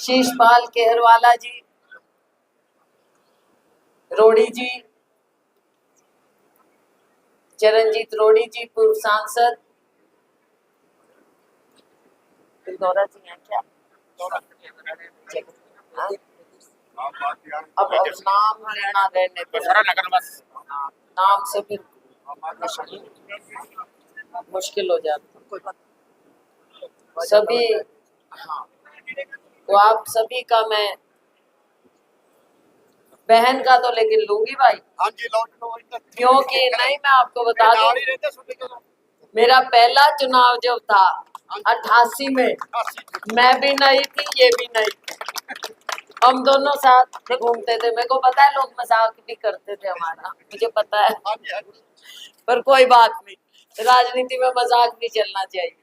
शीशपाल केहरवाला जी, रोड़ी जी, चरणजीत रोड़ी जी पूर्व सांसद, दौरा जी हैं क्या? अब नाम लेना रहने नाम से फिर मुश्किल हो जाता सभी। हाँ, तो आप सभी का मैं बहन का तो लेकिन लूंगी भाई। हाँ जी, क्योंकि नहीं, मैं आपको बता दूं, मेरा पहला चुनाव जब था 88 में, मैं भी नहीं थी, ये भी नहीं थी, हम दोनों साथ घूमते थे। मेरे को पता है लोग मजाक भी करते थे हमारा, मुझे पता है, पर कोई बात नहीं, राजनीति में मजाक भी चलना चाहिए।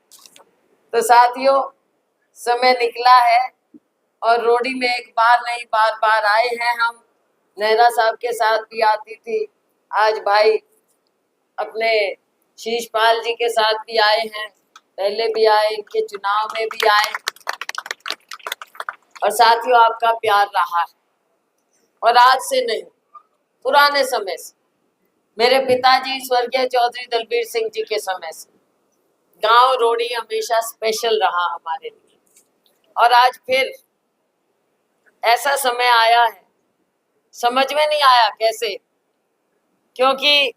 तो साथियों, समय निकला है और रोड़ी में एक बार नहीं बार बार आए हैं हम। नेहरा साहब के साथ भी आती थी, आज भाई अपने शीशपाल जी के साथ भी आए हैं, पहले भी आए, इनके चुनाव में भी आए। और साथियों, आपका प्यार रहा है, और आज से नहीं, पुराने समय से, मेरे पिताजी स्वर्गीय चौधरी दलबीर सिंह जी के समय से गांव रोड़ी हमेशा स्पेशल रहा हमारे लिए। और आज फिर ऐसा समय आया है, समझ में नहीं आया कैसे, क्योंकि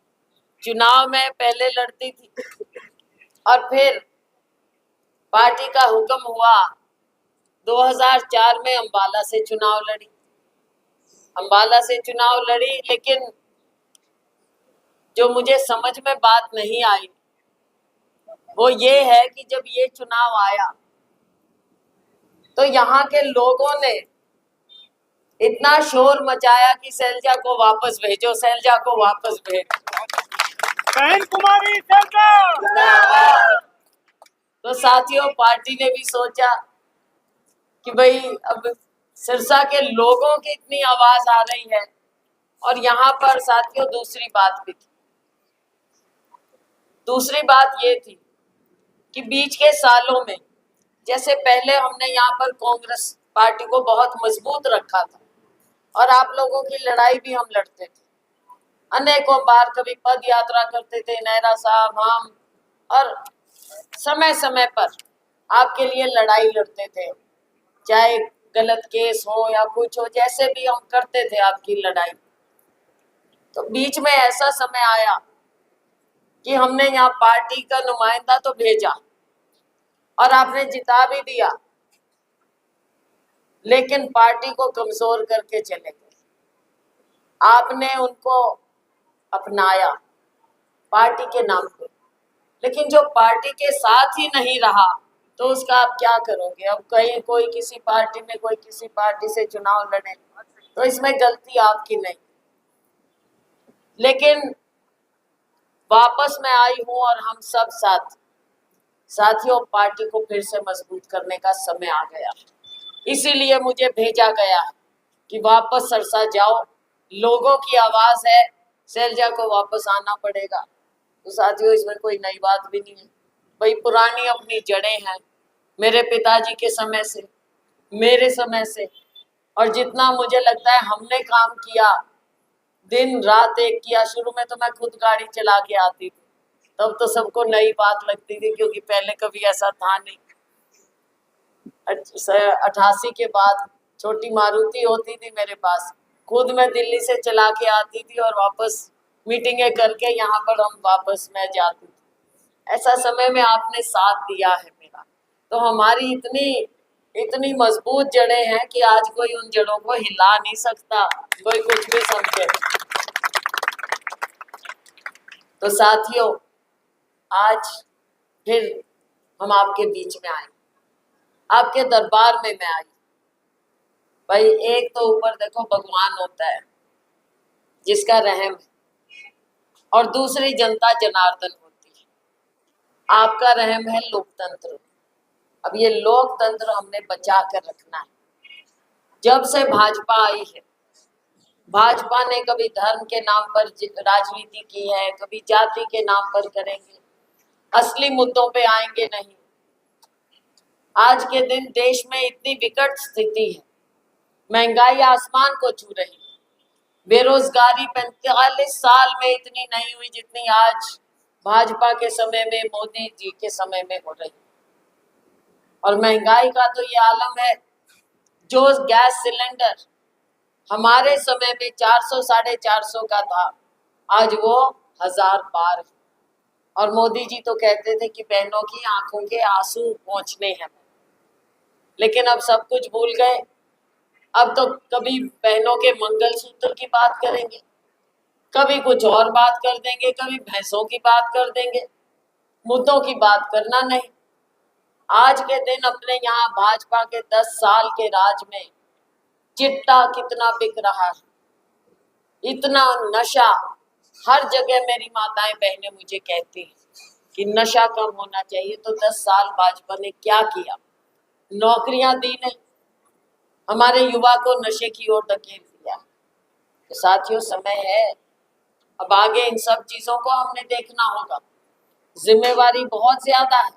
चुनाव में पहले लड़ती थी और फिर पार्टी का हुक्म हुआ, 2004 में अंबाला से चुनाव लड़ी, अंबाला से चुनाव लड़ी। लेकिन जो मुझे समझ में बात नहीं आई वो ये है कि जब ये चुनाव आया तो यहाँ के लोगों ने इतना शोर मचाया कि सैलजा को वापस भेजो, सैलजा को वापस भेजो, बहन कुमारी सैलजा। तो साथियों, पार्टी ने भी सोचा कि भाई अब सिरसा के लोगों की इतनी आवाज आ रही है। और यहाँ पर साथियों दूसरी बात भी थी, दूसरी बात ये थी कि बीच के सालों में जैसे पहले हमने यहाँ पर कांग्रेस पार्टी को बहुत मजबूत रखा था और आप लोगों की लड़ाई भी हम लड़ते थे अनेकों बार, कभी पद यात्रा करते थे नेहरा साहब हम, और समय समय पर आपके लिए लड़ाई लड़ते थे, चाहे गलत केस हो या कुछ हो, जैसे भी हम करते थे आपकी लड़ाई। तो बीच में ऐसा समय आया कि हमने यहाँ पार्टी का नुमाइंदा तो भेजा और आपने जिता भी दिया, लेकिन पार्टी को कमजोर करके चले गए। आपने उनको अपनाया पार्टी के नाम पे, लेकिन जो पार्टी के साथ ही नहीं रहा तो उसका आप क्या करोगे? अब कहीं कोई किसी पार्टी में, कोई किसी पार्टी से चुनाव लड़े तो इसमें गलती आपकी नहीं, लेकिन वापस मैं आई हूं और हम सब साथियों पार्टी को फिर से मजबूत करने का समय आ गया। इसीलिए मुझे भेजा गया कि वापस सरसा जाओ, लोगों की आवाज है, सैलजा को वापस आना पड़ेगा। तो साथियों, इसमें कोई नई बात भी नहीं है, भाई पुरानी अपनी जड़ें हैं, मेरे पिताजी के समय से, मेरे समय से, और जितना मुझे लगता है हमने काम किया, दिन रात एक किया। शुरू में तो मैं खुद गाड़ी चला के आती थी, तब तो सबको नई बात लगती थी क्योंकि पहले कभी ऐसा था नहीं। 88 के बाद छोटी मारुति होती थी मेरे पास, खुद मैं दिल्ली से चला के आती थी और वापस मीटिंगें करके यहाँ पर हम वापस मैं जाती थी। ऐसा समय में आपने साथ दिया है मेरा, तो हमारी इतनी मजबूत जड़ें हैं कि आज कोई उन जड़ों को हिला नहीं सकता, कोई कुछ भी समझे। तो साथियों, आज फिर हम आपके बीच में आए, आपके दरबार में मैं आई। भाई एक तो ऊपर देखो भगवान होता है जिसका रहम है, और दूसरी जनता जनार्दन होती है। आपका रहम है लोकतंत्र। अब ये लोकतंत्र हमने बचा कर रखना है। जब से भाजपा आई है, भाजपा ने कभी धर्म के नाम पर राजनीति की है, कभी जाति के नाम पर करेंगे, असली मुद्दों पे आएंगे नहीं। आज के दिन देश में इतनी विकट स्थिति है, महंगाई आसमान को छू रही है, बेरोजगारी 45 साल में इतनी नहीं हुई जितनी आज भाजपा के समय में, मोदी जी के समय में हो रही। और महंगाई का तो ये आलम है, जो गैस सिलेंडर हमारे समय में 400 450 का था, आज वो 1000 पार है। और मोदी जी तो कहते थे कि बहनों की आंखों के आंसू पहुंचने हैं, लेकिन अब सब कुछ भूल गए। अब तो कभी बहनों के मंगलसूत्र की बात करेंगे, कभी कुछ और बात कर देंगे, कभी भैंसों की बात कर देंगे, मुद्दों की बात करना नहीं। आज के दिन अपने यहाँ भाजपा के 10 साल के राज में चिट्टा कितना बिक रहा है, इतना नशा हर जगह। मेरी माताएं बहनें मुझे कहती हैं कि नशा कम होना चाहिए, तो 10 साल भाजपा ने क्या किया? नौकरियां दी नहीं, हमारे युवा को नशे की ओर धकेल दिया। तो साथियों, समय है, अब आगे इन सब चीजों को हमने देखना होगा। जिम्मेवारी बहुत ज्यादा है,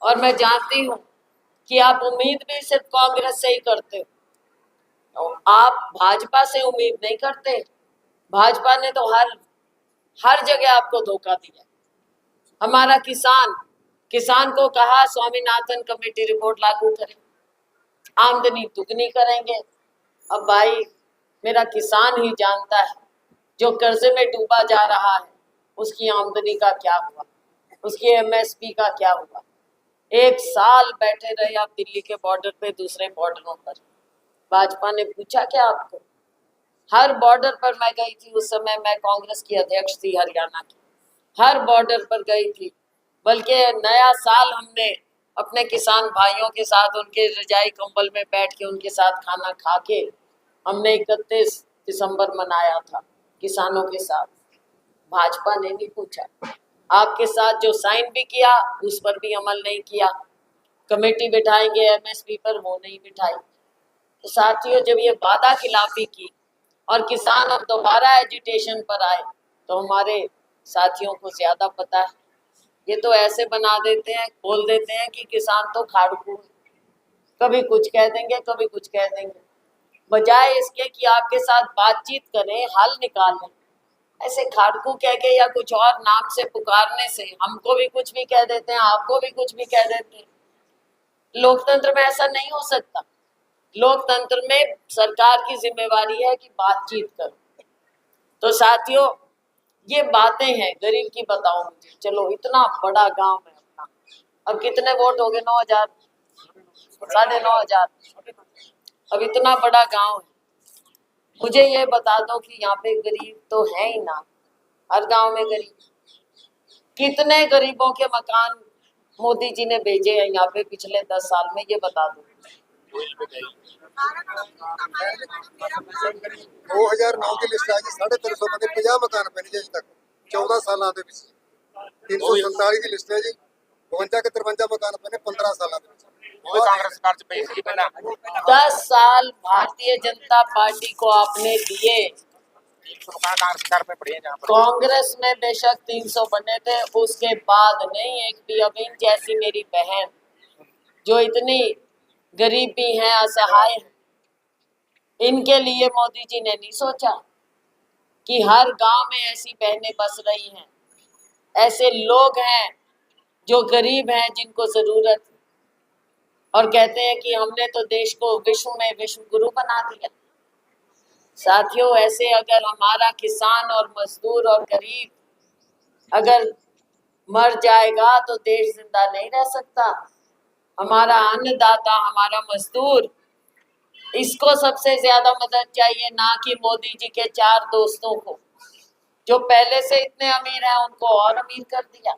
और मैं जानती हूँ कि आप उम्मीद भी सिर्फ कांग्रेस से ही करते हो, तो आप भाजपा से उम्मीद नहीं करते। भाजपा ने तो हर जगह आपको धोखा दिया। हमारा किसान को कहा स्वामीनाथन कमेटी रिपोर्ट लागू करें, आमदनी दुगनी करेंगे। अब भाई, मेरा किसान ही जानता है, जो कर्जे में डूबा जा रहा है, उसकी आमदनी का क्या हुआ, उसकी एमएसपी का क्या हुआ। 1 साल बैठे रहे आप दिल्ली के बॉर्डर पे, दूसरे बॉर्डरों पर। भाजपा ने पूछा क्या आपको? हर बॉर्डर पर मैं गई थी, उस समय मैं कांग्रेस की अध्यक्ष थी हरियाणा की, हर बॉर्डर पर गई थी। बल्कि नया साल हमने अपने किसान भाइयों के साथ उनके रजाई कंबल में बैठ के उनके साथ खाना खा के हमने 31 दिसंबर मनाया था किसानों के साथ। भाजपा ने नहीं पूछा, आपके साथ जो साइन भी किया उस पर भी अमल नहीं किया। कमेटी बिठाएंगे एमएसपी पर, वो नहीं बिठाई। तो साथियों, जब ये वादा खिलाफी की और किसान अब दोबारा एजिटेशन पर आए, तो हमारे साथियों को ज्यादा पता है। ये तो ऐसे बना देते हैं, बोल देते हैं कि किसान तो खाड़कू है, कभी कुछ कह देंगे, कभी कुछ कह देंगे। बजाय इसके कि आपके साथ बातचीत करें, हल निकालें, ऐसे खाड़कू कह के या कुछ और नाम से पुकारने से हमको भी कुछ भी कह देते हैं, आपको भी कुछ भी कह देते हैं। लोकतंत्र में ऐसा नहीं हो सकता। लोकतंत्र में सरकार की जिम्मेवारी है कि बातचीत करो। तो साथियों, ये बातें हैं, गरीब की बताओ मुझे। चलो, इतना बड़ा गांव है अपना, अब कितने वोट हो गए? 9,000, 9,500। अब इतना बड़ा गांव है, मुझे ये बता दो कि यहाँ पे गरीब तो है ही ना, हर गांव में गरीब। कितने गरीबों के मकान मोदी जी ने भेजे हैं यहाँ पे पिछले 10 साल में, ये बता दो। 2009 की लिस्ट आई 350 बंदे 50 मकान बने जी अज तक 14 साल 347 की लिस्ट है जी, 52 के 53 मकान बने 15 साल। कांग्रेस सरकार च पई सी पहला 10 साल भारतीय जनता पार्टी को आपने दिए। कांग्रेस सरकार में पड़ी है जहाँ पर कांग्रेस में बेशक 300 बने थे, उसके बाद नहीं। एक भी अमीन जैसी मेरी बहन, जो इतनी गरीब भी हैं, असहाय हैं, इनके लिए मोदी जी ने नहीं सोचा कि हर गांव में ऐसी बहनें बस रही हैं, ऐसे लोग हैं जो गरीब हैं, जिनको जरूरत है, और कहते हैं कि हमने तो देश को विश्व में विश्व गुरु बना दिया। साथियों, ऐसे अगर हमारा किसान और मजदूर और गरीब अगर मर जाएगा तो देश जिंदा नहीं रह सकता। हमारा अन्नदाता, हमारा मजदूर, इसको सबसे ज्यादा मदद चाहिए, ना कि मोदी जी के 4 दोस्तों को, जो पहले से इतने अमीर हैं उनको और अमीर कर दिया,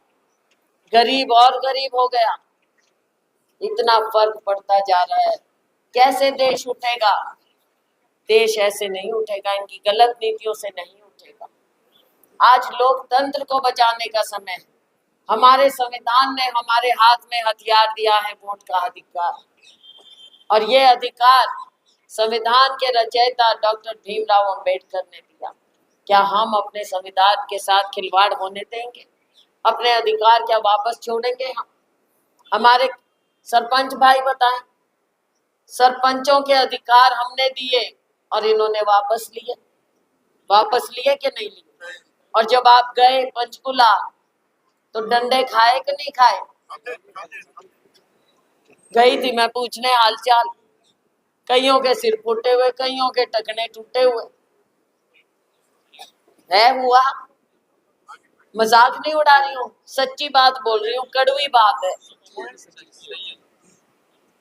गरीब और गरीब हो गया। इतना फर्क पड़ता जा रहा है, कैसे देश उठेगा? देश ऐसे नहीं उठेगा, इनकी गलत नीतियों से नहीं उठेगा। आज लोकतंत्र को बचाने का समय है। हमारे संविधान ने हमारे हाथ में हथियार दिया है, वोट का अधिकार, और ये अधिकार संविधान के रचयिता डॉक्टर भीमराव अंबेडकर ने दिया। क्या हम अपने संविधान के साथ खिलवाड़ होने देंगे? अपने अधिकार क्या वापस छोड़ेंगे? हम हमारे सरपंच भाई बताएं, सरपंचों के अधिकार हमने दिए और इन्होंने वापस लिए कि नहीं लिए? और जब आप गए पंचकुला तो डंडे खाए कि नहीं खाए? गई थी मैं पूछने हालचाल, कईयों के सिर फूटे हुए, कईयों के टखने टूटे हुए है। हुआ, मजाक नहीं उड़ा रही हूँ, सच्ची बात बोल रही हूँ, कड़वी बात है।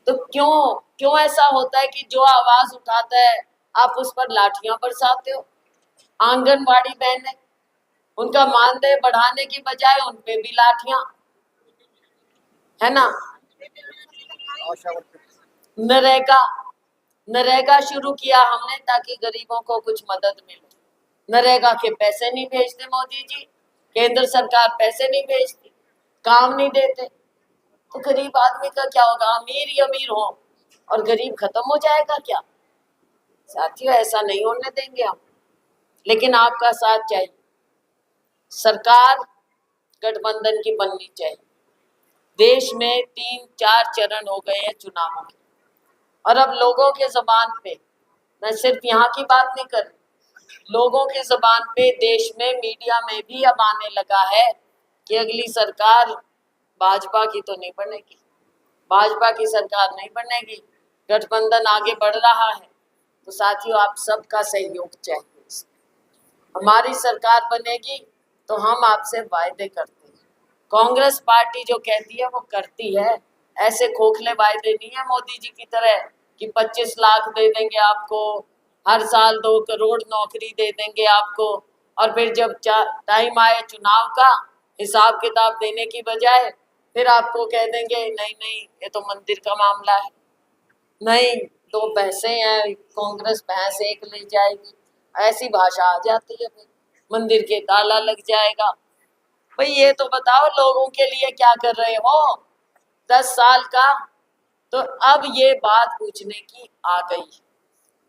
तो क्यों ऐसा होता है कि जो आवाज उठाता है आप उस पर लाठियां बरसाते हो? आंगनवाड़ी बहनें, उनका मानदेय बढ़ाने की बजाय उन पे भी लाठियां, है ना? नरेगा नरेगा शुरू किया हमने ताकि गरीबों को कुछ मदद मिले। नरेगा के पैसे नहीं भेजते मोदी जी, केंद्र सरकार पैसे नहीं भेजती, काम नहीं देते, तो गरीब आदमी का क्या होगा? अमीर ही अमीर हो और गरीब खत्म हो जाएगा क्या? साथियों, ऐसा नहीं होने देंगे हम, लेकिन आपका साथ चाहिए। सरकार गठबंधन की बननी चाहिए। देश में 3-4 चरण हो गए हैं चुनावों के, और अब लोगों के जबान पे, मैं सिर्फ यहाँ की बात नहीं कर रही, लोगों की जबान पे देश में, मीडिया में भी अब आने लगा है कि अगली सरकार भाजपा की तो नहीं बनेगी, भाजपा की सरकार नहीं बनेगी, गठबंधन आगे बढ़ रहा है। तो साथियों, आप सबका सहयोग चाहिए। हमारी सरकार बनेगी तो हम आपसे वायदे करते हैं। कांग्रेस पार्टी जो कहती है वो करती है, ऐसे खोखले वायदे नहीं है मोदी जी की तरह कि 25 लाख दे देंगे आपको, हर साल 2 करोड़ नौकरी दे देंगे आपको, और फिर जब टाइम आए चुनाव का हिसाब किताब देने की बजाय फिर आपको कह देंगे नहीं नहीं ये तो मंदिर का मामला है, नहीं 2 भैंसे हैं, कांग्रेस भैंस एक ले जाएगी, ऐसी भाषा आ जाती है, फिर मंदिर के ताला लग जाएगा। भाई ये तो बताओ लोगों के लिए क्या कर रहे हो 10 साल का? तो अब ये बात पूछने की आ गई।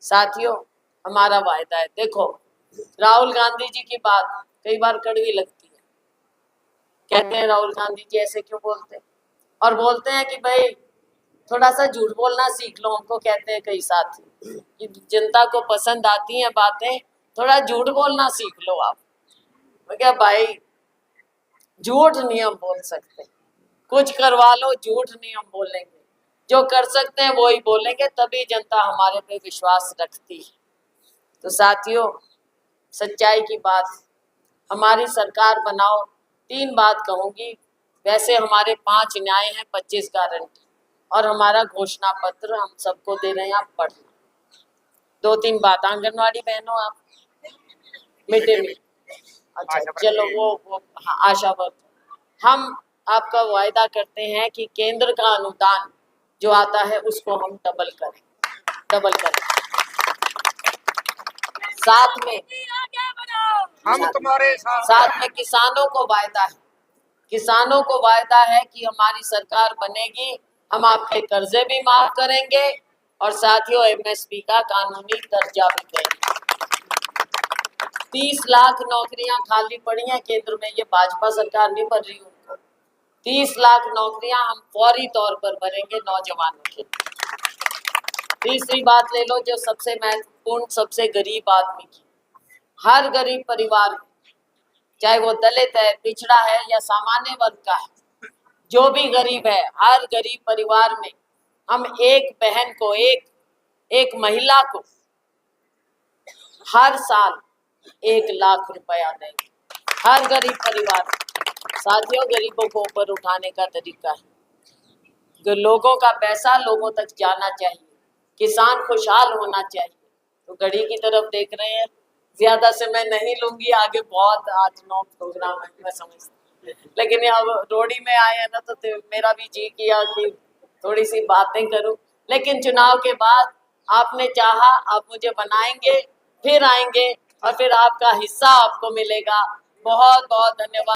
साथियों, हमारा वायदा है। देखो, राहुल गांधी जी की बात कई बार कड़वी लगती है, कहते हैं राहुल गांधी जी ऐसे क्यों बोलते हैं, और बोलते हैं कि भाई थोड़ा सा झूठ बोलना सीख लो। हमको कहते हैं कई साथी कि जनता को पसंद आती हैं बातें, थोड़ा झूठ बोलना सीख लो आप। मैं क्या भाई, झूठ नहीं हम बोल सकते, कुछ करवा लो झूठ नहीं हम बोलेंगे, जो कर सकते हैं वो ही बोलेंगे, तभी जनता हमारे पे विश्वास रखती है। तो साथियों, सच्चाई की बात, हमारी सरकार बनाओ। 3 बात कहूंगी, वैसे हमारे 5 न्याय हैं, 25 गारंटी, और हमारा घोषणा पत्र हम सबको दे रहे हैं, आप पढ़ना। 2-3 बात, आंगनवाड़ी बहनों, आप मिड डे मील, अच्छा चलो वो हाँ, आशा वर्कर, हम आपका वायदा करते हैं कि केंद्र का अनुदान जो आता है उसको हम डबल करें। साथ में हम तुम्हारे साथ में किसानों को वायदा है कि हमारी सरकार बनेगी, हम आपके कर्जे भी माफ करेंगे और साथियों एमएसपी का कानूनी दर्जा भी देंगे। 30 लाख नौकरियां खाली पड़ी हैं केंद्र में, ये भाजपा सरकार नहीं भर रही उनको। 30 लाख नौकरियां हम फौरी तौर पर भरेंगे नौजवानों के। तीसरी बात ले लो जो सबसे महत्वपूर्ण, सबसे गरीब आदमी की, हर गरीब परिवार, चाहे वो दलित है, पिछड़ा है या सामान्य वर्ग का है, जो भी गरीब है, हर गरीब परिवार में हम एक बहन को, एक महिला को हर साल 1 लाख रुपया देंगे, हर गरीब परिवार। साथियों, गरीबों को ऊपर उठाने का तरीका है, लोगों का पैसा लोगों तक जाना चाहिए, किसान खुशहाल होना चाहिए। तो घड़ी की तरफ देख रहे हैं, ज्यादा से मैं नहीं लूंगी, आगे बहुत 8-9 प्रोग्राम है मैं समझती, लेकिन अब रोडी में आए हैं ना तो मेरा भी जी किया कि थोड़ी सी बातें करूं। लेकिन चुनाव के बाद आपने चाहा, आप मुझे बनाएंगे, फिर आएंगे और फिर आपका हिस्सा आपको मिलेगा। बहुत बहुत धन्यवाद।